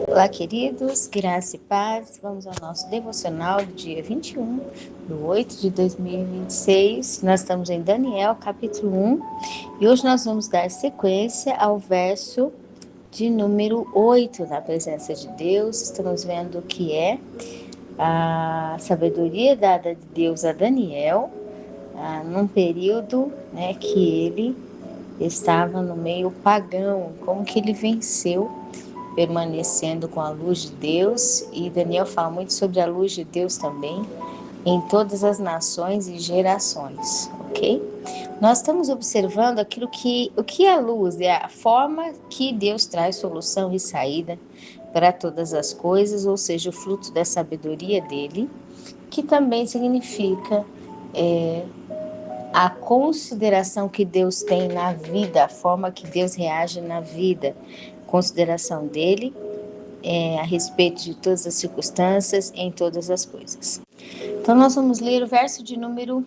Olá, queridos, graça e paz. Vamos ao nosso devocional do dia 21/8/2026. Nós estamos em Daniel, capítulo 1, e hoje nós vamos dar sequência ao verso de número 8, na presença de Deus. Estamos vendo o que é a sabedoria dada de Deus a Daniel, num período, que ele estava no meio pagão, como que ele venceu permanecendo com a luz de Deus. E Daniel fala muito sobre a luz de Deus também em todas as nações e gerações, ok? Nós estamos observando o que é a luz, é a forma que Deus traz solução e saída para todas as coisas, ou seja, o fruto da sabedoria dele, que também significa a consideração que Deus tem na vida, a forma que Deus reage na vida, consideração dele a respeito de todas as circunstâncias, em todas as coisas. Então, nós vamos ler o verso de número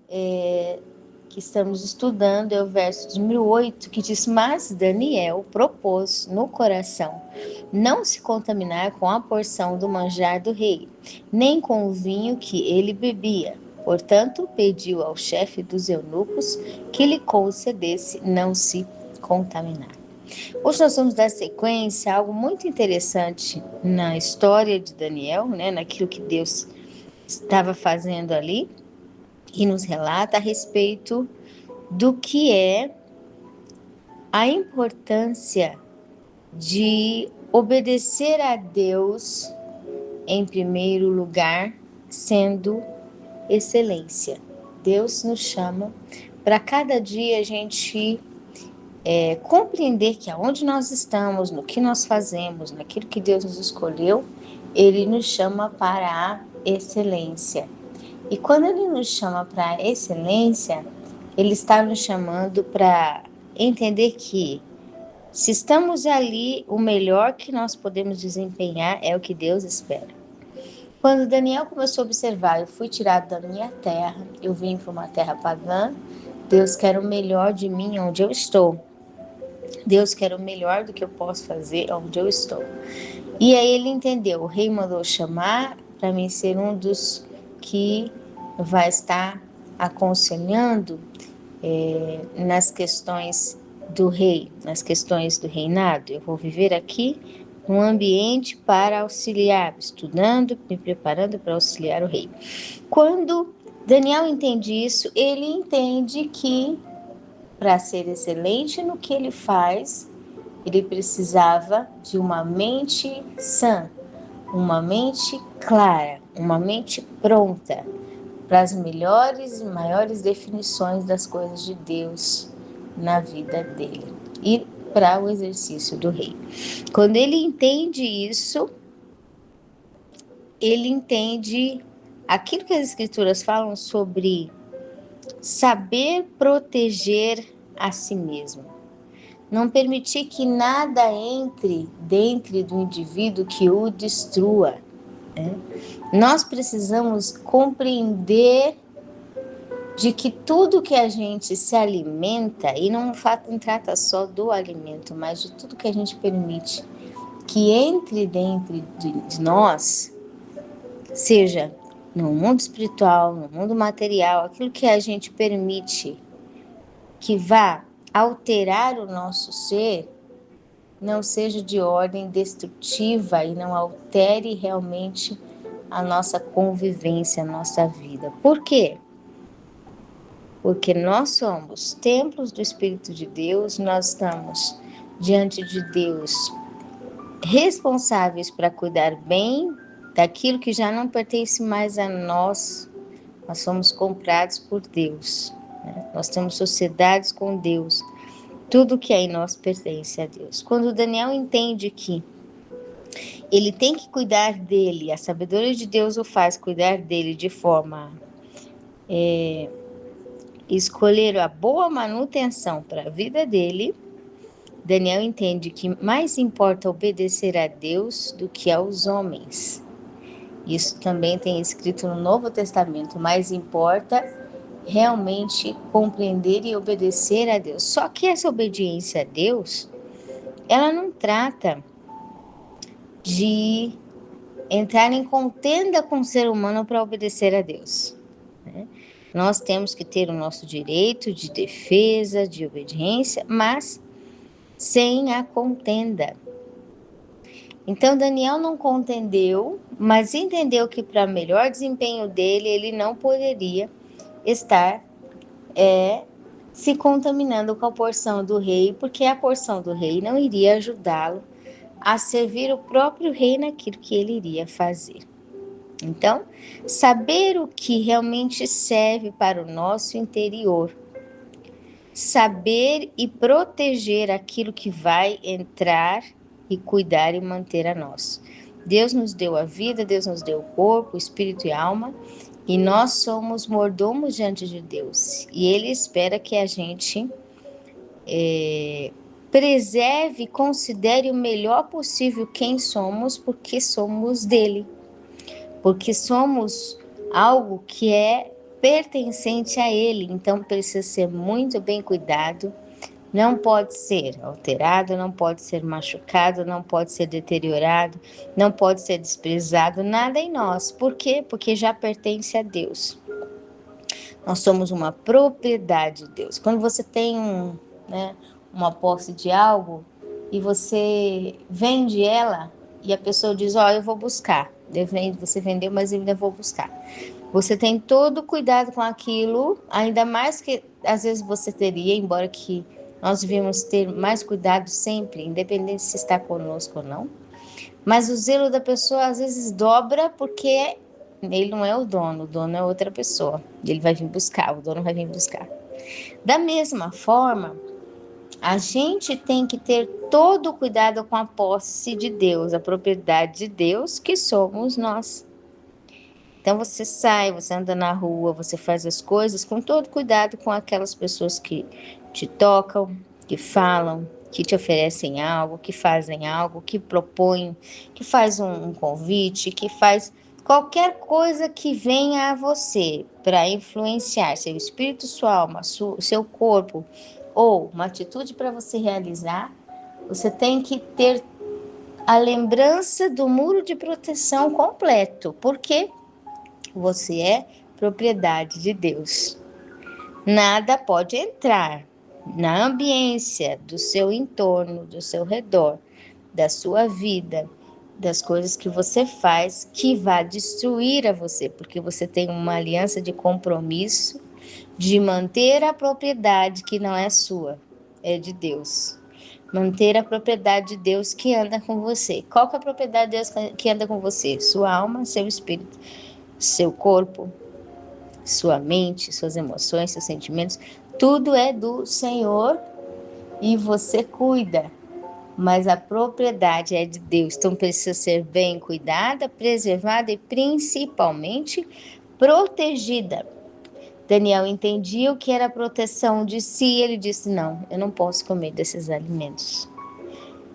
que estamos estudando, é o verso de número 8, que diz: Mas Daniel propôs no coração não se contaminar com a porção do manjar do rei, nem com o vinho que ele bebia. Portanto, pediu ao chefe dos eunucos que lhe concedesse não se contaminar. Hoje nós vamos dar sequência a algo muito interessante na história de Daniel, naquilo que Deus estava fazendo ali, e nos relata a respeito do que é a importância de obedecer a Deus em primeiro lugar, sendo excelência. Deus nos chama para cada dia a gente compreender que aonde nós estamos, no que nós fazemos, naquilo que Deus nos escolheu, Ele nos chama para a excelência. E quando Ele nos chama para a excelência, Ele está nos chamando para entender que, se estamos ali, o melhor que nós podemos desempenhar é o que Deus espera. Quando Daniel começou a observar, eu fui tirado da minha terra, eu vim para uma terra pagã, Deus quer o melhor de mim onde eu estou. Deus quer o melhor do que eu posso fazer onde eu estou. E aí ele entendeu, o rei mandou chamar para mim ser um dos que vai estar aconselhando nas questões do rei, nas questões do reinado. Eu vou viver aqui num ambiente para auxiliar, estudando, me preparando para auxiliar o rei. Quando Daniel entende isso, ele entende que para ser excelente no que ele faz, ele precisava de uma mente sã, uma mente clara, uma mente pronta para as melhores e maiores definições das coisas de Deus na vida dele e para o exercício do rei. Quando ele entende isso, ele entende aquilo que as Escrituras falam sobre saber proteger a si mesmo. Não permitir que nada entre dentro do indivíduo que o destrua. Nós precisamos compreender de que tudo que a gente se alimenta, e não trata só do alimento, mas de tudo que a gente permite que entre dentro de nós, seja no mundo espiritual, no mundo material, aquilo que a gente permite que vá alterar o nosso ser, não seja de ordem destrutiva e não altere realmente a nossa convivência, a nossa vida. Por quê? Porque nós somos templos do Espírito de Deus, nós estamos diante de Deus responsáveis para cuidar bem daquilo que já não pertence mais a nós. Nós somos comprados por Deus, nós temos sociedades com Deus, tudo que é em nós pertence a Deus. Quando Daniel entende que ele tem que cuidar dele, a sabedoria de Deus o faz cuidar dele de forma escolher a boa manutenção para a vida dele, Daniel entende que mais importa obedecer a Deus do que aos homens. Isso também tem escrito no Novo Testamento, mais importa realmente compreender e obedecer a Deus. Só que essa obediência a Deus, ela não trata de entrar em contenda com o ser humano para obedecer a Deus, né? Nós temos que ter o nosso direito de defesa, de obediência, mas sem a contenda. Então Daniel não contendeu, mas entendeu que para melhor desempenho dele, ele não poderia estar se contaminando com a porção do rei, porque a porção do rei não iria ajudá-lo a servir o próprio rei naquilo que ele iria fazer. Então, saber o que realmente serve para o nosso interior, saber e proteger aquilo que vai entrar e cuidar e manter a nós. Deus nos deu a vida, Deus nos deu o corpo, o espírito e a alma, e nós somos mordomos diante de Deus. E Ele espera que a gente preserve e considere o melhor possível quem somos, porque somos dele. Porque somos algo que é pertencente a Ele, então precisa ser muito bem cuidado, não pode ser alterado, não pode ser machucado, não pode ser deteriorado, não pode ser desprezado, nada em nós. Por quê? Porque já pertence a Deus. Nós somos uma propriedade de Deus. Quando você tem uma posse de algo e você vende ela e a pessoa diz, eu vou buscar. Você vendeu, mas eu ainda vou buscar. Você tem todo o cuidado com aquilo, ainda mais que às vezes você teria, embora que nós devemos ter mais cuidado sempre, independente se está conosco ou não. Mas o zelo da pessoa às vezes dobra porque ele não é o dono é outra pessoa. Ele vai vir buscar, o dono vai vir buscar. Da mesma forma, a gente tem que ter todo o cuidado com a posse de Deus, a propriedade de Deus, que somos nós. Então você sai, você anda na rua, você faz as coisas com todo cuidado com aquelas pessoas que te tocam, que falam, que te oferecem algo, que fazem algo, que propõem, que faz um convite, que faz qualquer coisa que venha a você para influenciar seu espírito, sua alma, seu corpo, ou uma atitude para você realizar. Você tem que ter a lembrança do muro de proteção completo. Por quê? Você é propriedade de Deus. Nada pode entrar na ambiência do seu entorno, do seu redor, da sua vida, das coisas que você faz, que vá destruir a você, porque você tem uma aliança de compromisso de manter a propriedade que não é sua, é de Deus. Manter a propriedade de Deus que anda com você. Qual que é a propriedade de Deus que anda com você? Sua alma, seu espírito, seu corpo, sua mente, suas emoções, seus sentimentos, tudo é do Senhor e você cuida, mas a propriedade é de Deus, então precisa ser bem cuidada, preservada e principalmente protegida. Daniel entendia o que era a proteção de si e ele disse, não, eu não posso comer desses alimentos.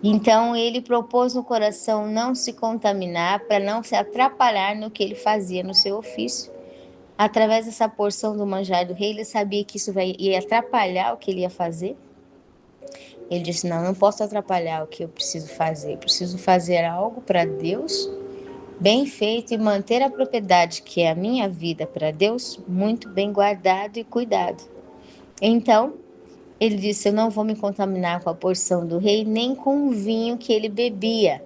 Então ele propôs no coração não se contaminar para não se atrapalhar no que ele fazia no seu ofício. Através dessa porção do manjar do rei, ele sabia que isso ia atrapalhar o que ele ia fazer. Ele disse, não posso atrapalhar o que eu preciso fazer. Eu preciso fazer algo para Deus, bem feito, e manter a propriedade, que é a minha vida, para Deus, muito bem guardado e cuidado. Então, ele disse, eu não vou me contaminar com a porção do rei, nem com o vinho que ele bebia.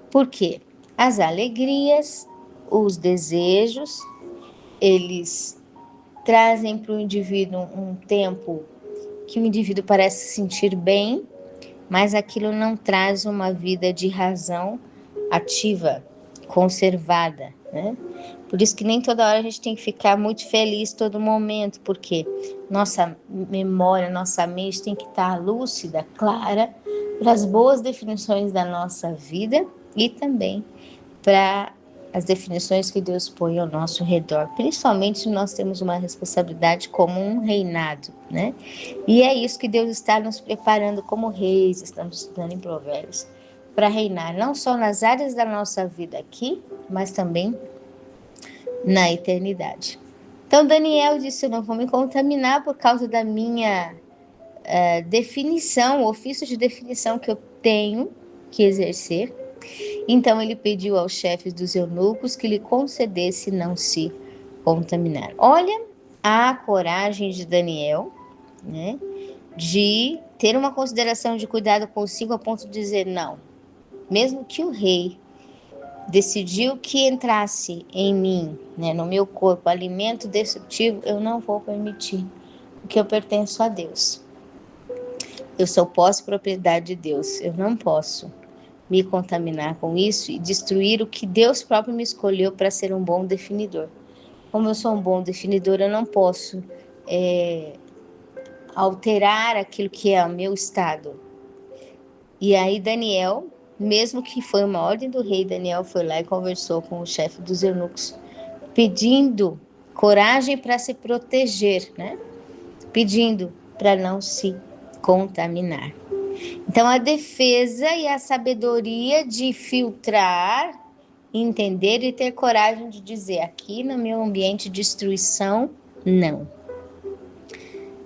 Por quê? As alegrias, os desejos, eles trazem para o indivíduo um tempo que o indivíduo parece se sentir bem, mas aquilo não traz uma vida de razão ativa, conservada, né? Por isso que nem toda hora a gente tem que ficar muito feliz todo momento, porque nossa memória, nossa mente tem que estar lúcida, clara, para as boas definições da nossa vida e também para as definições que Deus põe ao nosso redor, principalmente se nós temos uma responsabilidade como um reinado, né? E é isso que Deus está nos preparando como reis, estamos estudando em Provérbios, para reinar não só nas áreas da nossa vida aqui, mas também na eternidade. Então Daniel disse, eu não vou me contaminar por causa da minha definição, ofício de definição que eu tenho que exercer, Então ele pediu aos chefes dos eunucos que lhe concedesse não se contaminar. Olha a coragem de Daniel, né, de ter uma consideração de cuidado consigo a ponto de dizer não. Mesmo que o rei decidiu que entrasse em mim, né, no meu corpo, alimento destrutivo, eu não vou permitir, porque eu pertenço a Deus. Eu sou posse-propriedade de Deus, eu não posso me contaminar com isso e destruir o que Deus próprio me escolheu para ser um bom definidor. Como eu sou um bom definidor, eu não posso alterar aquilo que é o meu estado. E aí Daniel, mesmo que foi uma ordem do rei, Daniel foi lá e conversou com o chefe dos eunucos, pedindo coragem para se proteger, né? Pedindo para não se contaminar. Então, a defesa e a sabedoria de filtrar, entender e ter coragem de dizer: aqui no meu ambiente, destruição, não.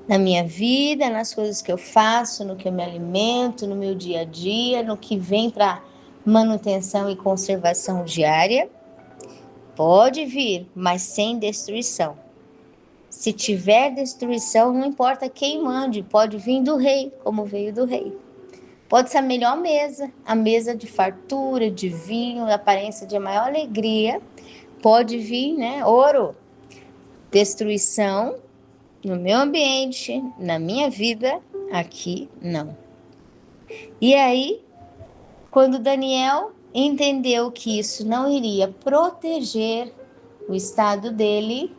Na minha vida, nas coisas que eu faço, no que eu me alimento, no meu dia a dia, no que vem para manutenção e conservação diária, pode vir, mas sem destruição. Se tiver destruição, não importa quem mande, pode vir do rei, como veio do rei. Pode ser a melhor mesa, a mesa de fartura, de vinho, aparência de maior alegria. Pode vir, né, ouro, destruição no meu ambiente, na minha vida, aqui não. E aí, quando Daniel entendeu que isso não iria proteger o estado dele,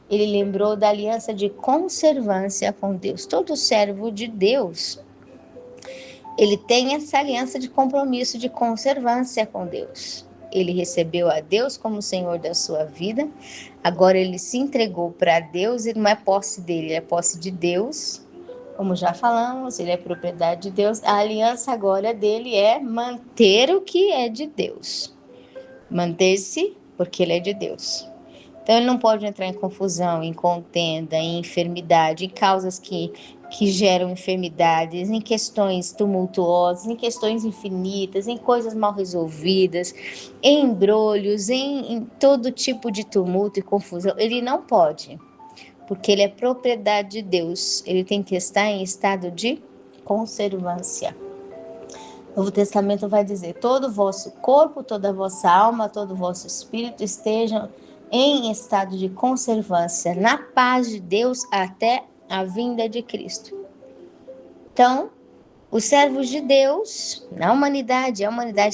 ele lembrou da aliança de conservância com Deus. Todo servo de Deus, ele tem essa aliança de compromisso de conservância com Deus. Ele recebeu a Deus como Senhor da sua vida, agora ele se entregou para Deus, e não é posse dele, é posse de Deus. Como já falamos, ele é propriedade de Deus. A aliança agora dele é manter o que é de Deus. Manter-se porque ele é de Deus. Então ele não pode entrar em confusão, em contenda, em enfermidade, em causas que geram enfermidades, em questões tumultuosas, em questões infinitas, em coisas mal resolvidas, em embrolhos, em todo tipo de tumulto e confusão. Ele não pode, porque ele é propriedade de Deus. Ele tem que estar em estado de conservância. O Novo Testamento vai dizer: todo o vosso corpo, toda a vossa alma, todo o vosso espírito estejam em estado de conservância, na paz de Deus até a vinda de Cristo. Então, os servos de Deus, a humanidade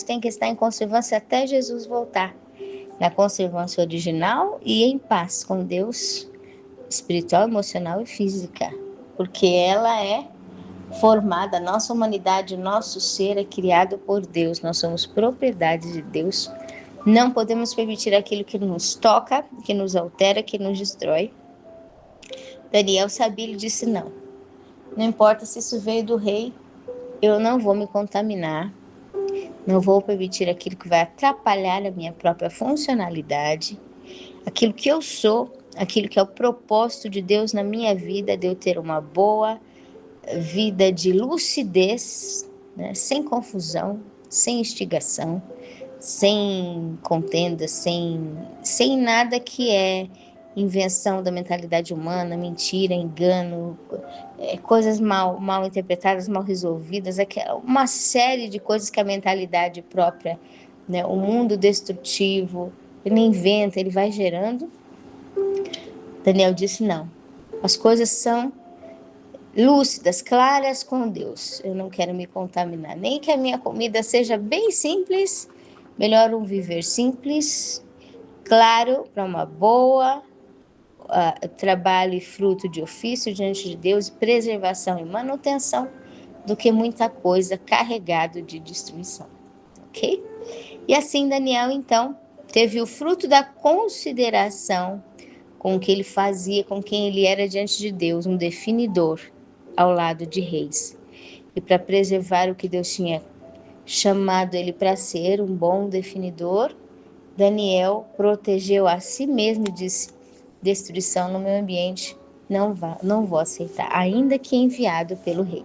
tem que estar em conservância até Jesus voltar, na conservância original e em paz com Deus, espiritual, emocional e física, porque ela é formada, nossa humanidade, nosso ser é criado por Deus, nós somos propriedade de Deus. Não podemos permitir aquilo que nos toca, que nos altera, que nos destrói. Daniel sabia, ele disse não. Não importa se isso veio do rei, eu não vou me contaminar, não vou permitir aquilo que vai atrapalhar a minha própria funcionalidade, aquilo que eu sou, aquilo que é o propósito de Deus na minha vida, de eu ter uma boa vida de lucidez, né, sem confusão, sem instigação, sem contenda, sem nada que é invenção da mentalidade humana, mentira, engano, coisas mal interpretadas, mal resolvidas, uma série de coisas que a mentalidade própria, né, o mundo destrutivo, ele inventa, ele vai gerando. Daniel disse não, as coisas são lúcidas, claras com Deus. Eu não quero me contaminar, nem que a minha comida seja bem simples. Melhor um viver simples, claro, para uma boa trabalho e fruto de ofício diante de Deus, preservação e manutenção, do que muita coisa carregado de destruição, ok? E assim Daniel, então, teve o fruto da consideração com o que ele fazia, com quem ele era diante de Deus, um definidor ao lado de reis. E para preservar o que Deus tinha chamado ele para ser, um bom definidor, Daniel protegeu a si mesmo e disse: destruição no meu ambiente não vou aceitar, ainda que enviado pelo rei.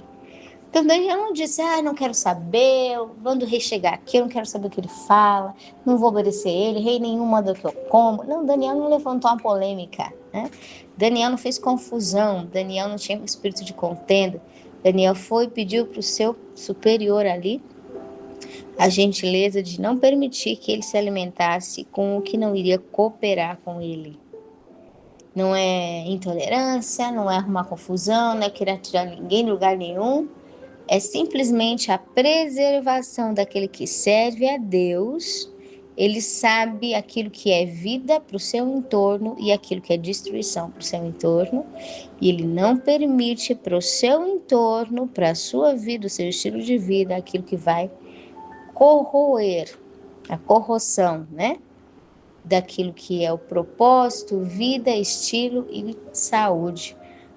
Então Daniel não disse, não quero saber, quando o rei chegar aqui, eu não quero saber o que ele fala, não vou obedecer ele, rei nenhum manda que eu como. Não, Daniel não levantou uma polêmica, né? Daniel não fez confusão, Daniel não tinha um espírito de contenda. Daniel foi e pediu para o seu superior ali a gentileza de não permitir que ele se alimentasse com o que não iria cooperar com ele. Não é intolerância, não é arrumar confusão, não é querer tirar ninguém em lugar nenhum. É simplesmente a preservação daquele que serve a Deus. Ele sabe aquilo que é vida para o seu entorno e aquilo que é destruição para o seu entorno. E ele não permite para o seu entorno, para a sua vida, o seu estilo de vida, aquilo que vai corroer, a corrosão, né? Daquilo que é o propósito, vida, estilo e saúde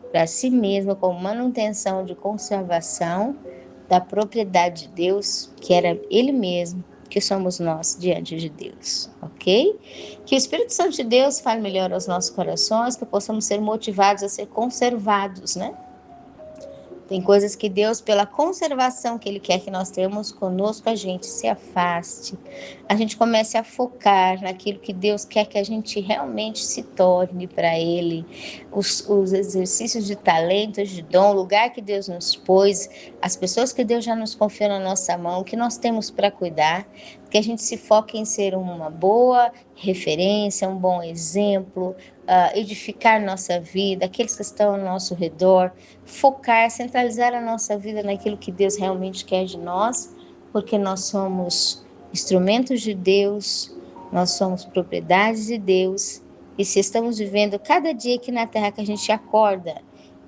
para si mesmo, com manutenção de conservação da propriedade de Deus, que era Ele mesmo, que somos nós diante de Deus, ok? Que o Espírito Santo de Deus fale melhor aos nossos corações, que possamos ser motivados a ser conservados, né? Tem coisas que Deus, pela conservação que Ele quer que nós tenhamos conosco, a gente se afaste, a gente comece a focar naquilo que Deus quer que a gente realmente se torne para Ele. Os exercícios de talentos, de dom, o lugar que Deus nos pôs, as pessoas que Deus já nos confiou na nossa mão, que nós temos para cuidar, que a gente se foque em ser uma boa referência, um bom exemplo, edificar nossa vida, aqueles que estão ao nosso redor, focar, centralizar a nossa vida naquilo que Deus realmente quer de nós, porque nós somos instrumentos de Deus, nós somos propriedades de Deus, e se estamos vivendo cada dia aqui na terra que a gente acorda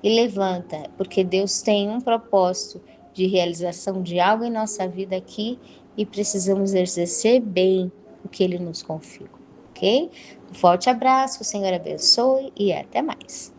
e levanta, porque Deus tem um propósito de realização de algo em nossa vida aqui e precisamos exercer bem o que Ele nos confia, ok? Um forte abraço, que o Senhor abençoe e até mais.